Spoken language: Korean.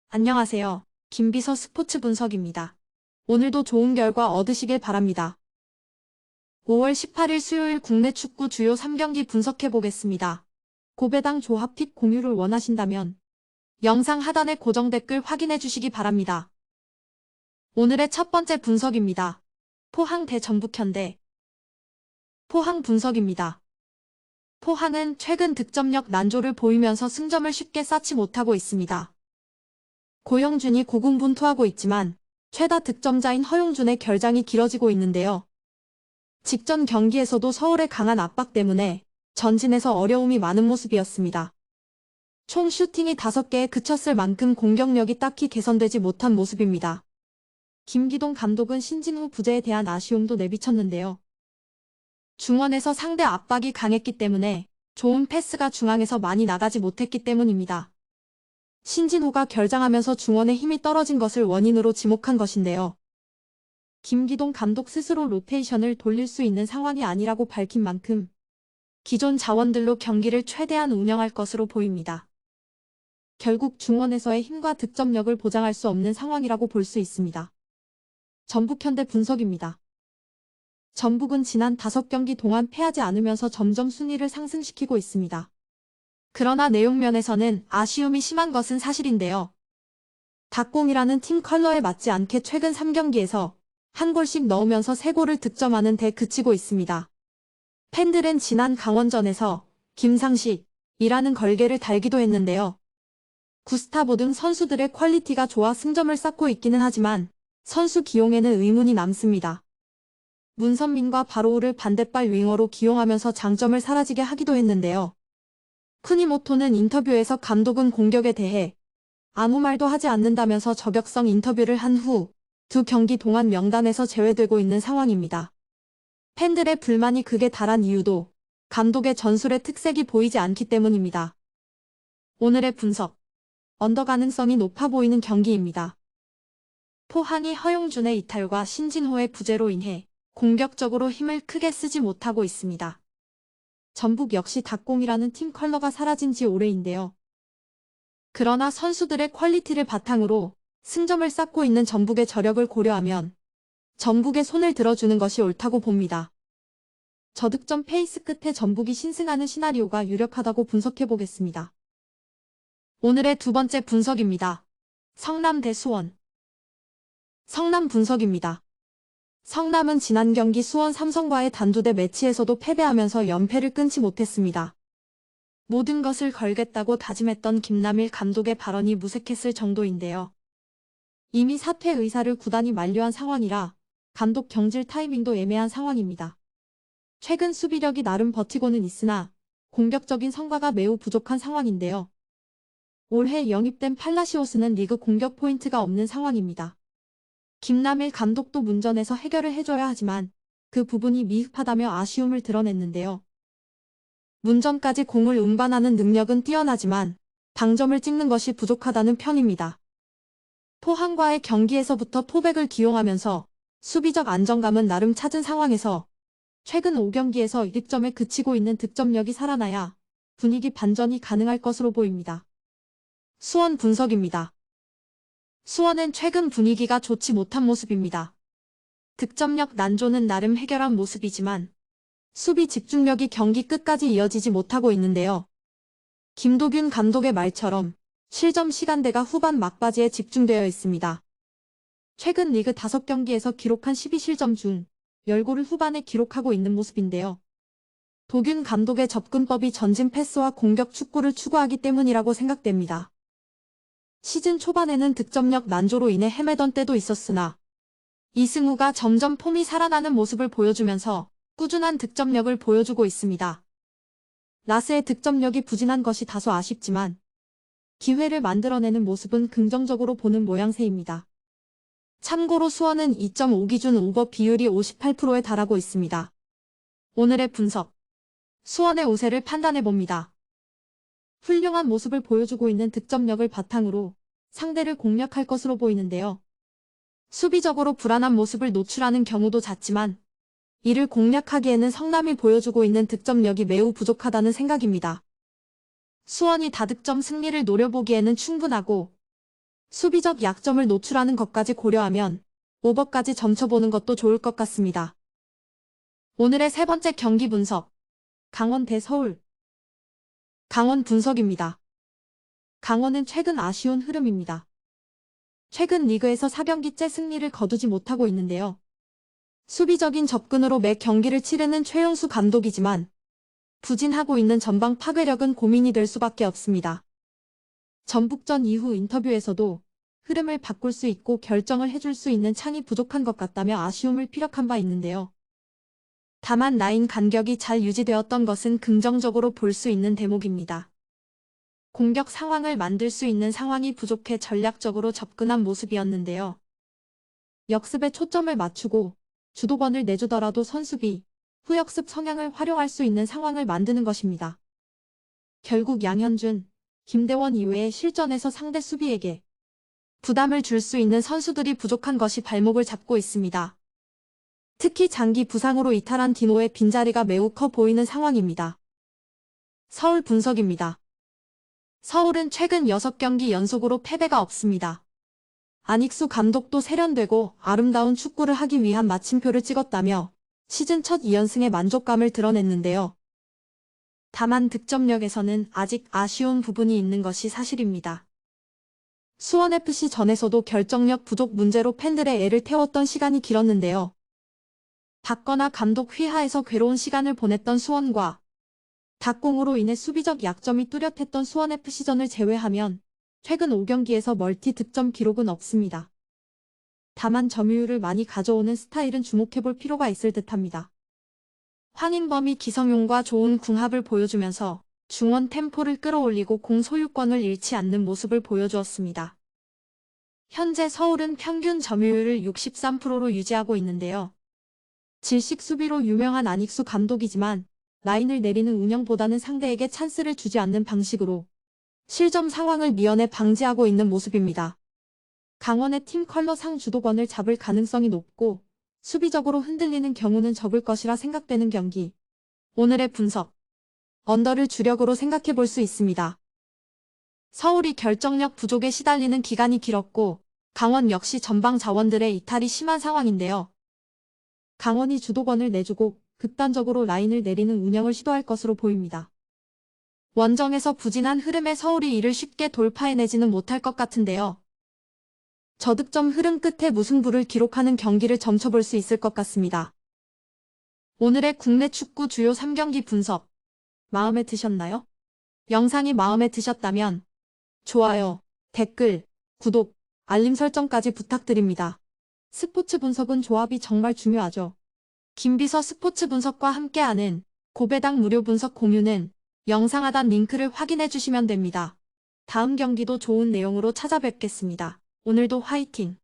안녕하세요. 김비서 스포츠 분석입니다. 오늘도 좋은 결과 얻으시길 바랍니다. 5월 18일 수요일 국내 축구 주요 3경기 분석해보겠습니다. 고배당 조합 픽 공유를 원하신다면 영상 하단의 고정 댓글 확인해주시기 바랍니다. 오늘의 첫 번째 분석입니다. 포항 대 전북현대. 포항 분석입니다. 포항은 최근 득점력 난조를 보이면서 승점을 쉽게 쌓지 못하고 있습니다. 고영준이 고군분투하고 있지만 최다 득점자인 허용준의 결장이 길어지고 있는데요. 직전 경기에서도 서울의 강한 압박 때문에 전진에서 어려움이 많은 모습이었습니다. 총 슈팅이 5개에 그쳤을 만큼 공격력이 딱히 개선되지 못한 모습입니다. 김기동 감독은 신진후 부재에 대한 아쉬움도 내비쳤는데요. 중원에서 상대 압박이 강했기 때문에 좋은 패스가 중앙에서 많이 나가지 못했기 때문입니다. 신진호가 결장하면서 중원의 힘이 떨어진 것을 원인으로 지목한 것인데요. 김기동 감독 스스로 로테이션을 돌릴 수 있는 상황이 아니라고 밝힌 만큼 기존 자원들로 경기를 최대한 운영할 것으로 보입니다. 결국 중원에서의 힘과 득점력을 보장할 수 없는 상황이라고 볼 수 있습니다. 전북현대 분석입니다. 전북은 지난 5경기 동안 패하지 않으면서 점점 순위를 상승시키고 있습니다. 그러나 내용면에서는 아쉬움이 심한 것은 사실인데요. 닭공이라는 팀 컬러에 맞지 않게 최근 3경기에서 한 골씩 넣으면서 3골을 득점하는 데 그치고 있습니다. 팬들은 지난 강원전에서 김상식이라는 걸개를 달기도 했는데요. 구스타보 등 선수들의 퀄리티가 좋아 승점을 쌓고 있기는 하지만 선수 기용에는 의문이 남습니다. 문선민과 바로우를 반대발 윙어로 기용하면서 장점을 사라지게 하기도 했는데요. 쿠니모토는 인터뷰에서 감독은 공격에 대해 아무 말도 하지 않는다면서 저격성 인터뷰를 한 후 2경기 동안 명단에서 제외되고 있는 상황입니다. 팬들의 불만이 극에 달한 이유도 감독의 전술의 특색이 보이지 않기 때문입니다. 오늘의 분석. 언더 가능성이 높아 보이는 경기입니다. 포항이 허용준의 이탈과 신진호의 부재로 인해 공격적으로 힘을 크게 쓰지 못하고 있습니다. 전북 역시 닭공이라는 팀 컬러가 사라진 지 오래인데요. 그러나 선수들의 퀄리티를 바탕으로 승점을 쌓고 있는 전북의 저력을 고려하면 전북의 손을 들어주는 것이 옳다고 봅니다. 저득점 페이스 끝에 전북이 신승하는 시나리오가 유력하다고 분석해보겠습니다. 오늘의 두 번째 분석입니다. 성남 대 수원. 성남 분석입니다. 성남은 지난 경기 수원 삼성과의 단두대 매치에서도 패배하면서 연패를 끊지 못했습니다. 모든 것을 걸겠다고 다짐했던 김남일 감독의 발언이 무색했을 정도인데요. 이미 사퇴 의사를 구단이 만료한 상황이라 감독 경질 타이밍도 애매한 상황입니다. 최근 수비력이 나름 버티고는 있으나 공격적인 성과가 매우 부족한 상황인데요. 올해 영입된 팔라시오스는 리그 공격 포인트가 없는 상황입니다. 김남일 감독도 문전에서 해결을 해줘야 하지만 그 부분이 미흡하다며 아쉬움을 드러냈는데요. 문전까지 공을 운반하는 능력은 뛰어나지만 당점을 찍는 것이 부족하다는 평입니다. 포항과의 경기에서부터 포백을 기용하면서 수비적 안정감은 나름 찾은 상황에서 최근 5경기에서 1득점에 그치고 있는 득점력이 살아나야 분위기 반전이 가능할 것으로 보입니다. 수원 분석입니다. 수원은 최근 분위기가 좋지 못한 모습입니다. 득점력 난조는 나름 해결한 모습이지만 수비 집중력이 경기 끝까지 이어지지 못하고 있는데요. 김도균 감독의 말처럼 실점 시간대가 후반 막바지에 집중되어 있습니다. 최근 리그 5경기에서 기록한 12실점 중 10골을 후반에 기록하고 있는 모습인데요. 도균 감독의 접근법이 전진 패스와 공격 축구를 추구하기 때문이라고 생각됩니다. 시즌 초반에는 득점력 난조로 인해 헤매던 때도 있었으나 이승우가 점점 폼이 살아나는 모습을 보여주면서 꾸준한 득점력을 보여주고 있습니다. 라스의 득점력이 부진한 것이 다소 아쉽지만 기회를 만들어내는 모습은 긍정적으로 보는 모양새입니다. 참고로 수원은 2.5 기준 오버 비율이 58%에 달하고 있습니다. 오늘의 분석. 수원의 우세를 판단해봅니다. 훌륭한 모습을 보여주고 있는 득점력을 바탕으로 상대를 공략할 것으로 보이는데요. 수비적으로 불안한 모습을 노출하는 경우도 잦지만 이를 공략하기에는 성남이 보여주고 있는 득점력이 매우 부족하다는 생각입니다. 수원이 다득점 승리를 노려보기에는 충분하고 수비적 약점을 노출하는 것까지 고려하면 오버까지 점쳐보는 것도 좋을 것 같습니다. 오늘의 세 번째 경기 분석. 강원 대 서울. 강원 분석입니다. 강원은 최근 아쉬운 흐름입니다. 최근 리그에서 4경기째 승리를 거두지 못하고 있는데요. 수비적인 접근으로 매 경기를 치르는 최용수 감독이지만 부진하고 있는 전방 파괴력은 고민이 될 수밖에 없습니다. 전북전 이후 인터뷰에서도 흐름을 바꿀 수 있고 결정을 해줄 수 있는 창이 부족한 것 같다며 아쉬움을 피력한 바 있는데요. 다만 라인 간격이 잘 유지되었던 것은 긍정적으로 볼 수 있는 대목입니다. 공격 상황을 만들 수 있는 상황이 부족해 전략적으로 접근한 모습이었는데요. 역습에 초점을 맞추고 주도권을 내주더라도 선수비, 후역습 성향을 활용할 수 있는 상황을 만드는 것입니다. 결국 양현준, 김대원 이외의 실전에서 상대 수비에게 부담을 줄 수 있는 선수들이 부족한 것이 발목을 잡고 있습니다. 특히 장기 부상으로 이탈한 디노의 빈자리가 매우 커 보이는 상황입니다. 서울 분석입니다. 서울은 최근 6경기 연속으로 패배가 없습니다. 안익수 감독도 세련되고 아름다운 축구를 하기 위한 마침표를 찍었다며 시즌 첫 2연승의 만족감을 드러냈는데요. 다만 득점력에서는 아직 아쉬운 부분이 있는 것이 사실입니다. 수원FC 전에서도 결정력 부족 문제로 팬들의 애를 태웠던 시간이 길었는데요. 박건하 감독 휘하에서 괴로운 시간을 보냈던 수원과 닭공으로 인해 수비적 약점이 뚜렷했던 수원FC전을 제외하면 최근 5경기에서 멀티 득점 기록은 없습니다. 다만 점유율을 많이 가져오는 스타일은 주목해볼 필요가 있을 듯합니다. 황인범이 기성용과 좋은 궁합을 보여주면서 중원 템포를 끌어올리고 공 소유권을 잃지 않는 모습을 보여주었습니다. 현재 서울은 평균 점유율을 63%로 유지하고 있는데요. 질식 수비로 유명한 안익수 감독이지만 라인을 내리는 운영보다는 상대에게 찬스를 주지 않는 방식으로 실점 상황을 미연에 방지하고 있는 모습입니다. 강원의 팀 컬러상 주도권을 잡을 가능성이 높고 수비적으로 흔들리는 경우는 적을 것이라 생각되는 경기. 오늘의 분석. 언더를 주력으로 생각해 볼 수 있습니다. 서울이 결정력 부족에 시달리는 기간이 길었고 강원 역시 전방 자원들의 이탈이 심한 상황인데요. 강원이 주도권을 내주고 극단적으로 라인을 내리는 운영을 시도할 것으로 보입니다. 원정에서 부진한 흐름에 서울이 이를 쉽게 돌파해내지는 못할 것 같은데요. 저득점 흐름 끝에 무승부를 기록하는 경기를 점쳐볼 수 있을 것 같습니다. 오늘의 국내 축구 주요 3경기 분석. 마음에 드셨나요? 영상이 마음에 드셨다면 좋아요, 댓글, 구독, 알림 설정까지 부탁드립니다. 스포츠 분석은 조합이 정말 중요하죠. 김비서 스포츠 분석과 함께하는 고배당 무료 분석 공유는 영상 하단 링크를 확인해 주시면 됩니다. 다음 경기도 좋은 내용으로 찾아뵙겠습니다. 오늘도 화이팅!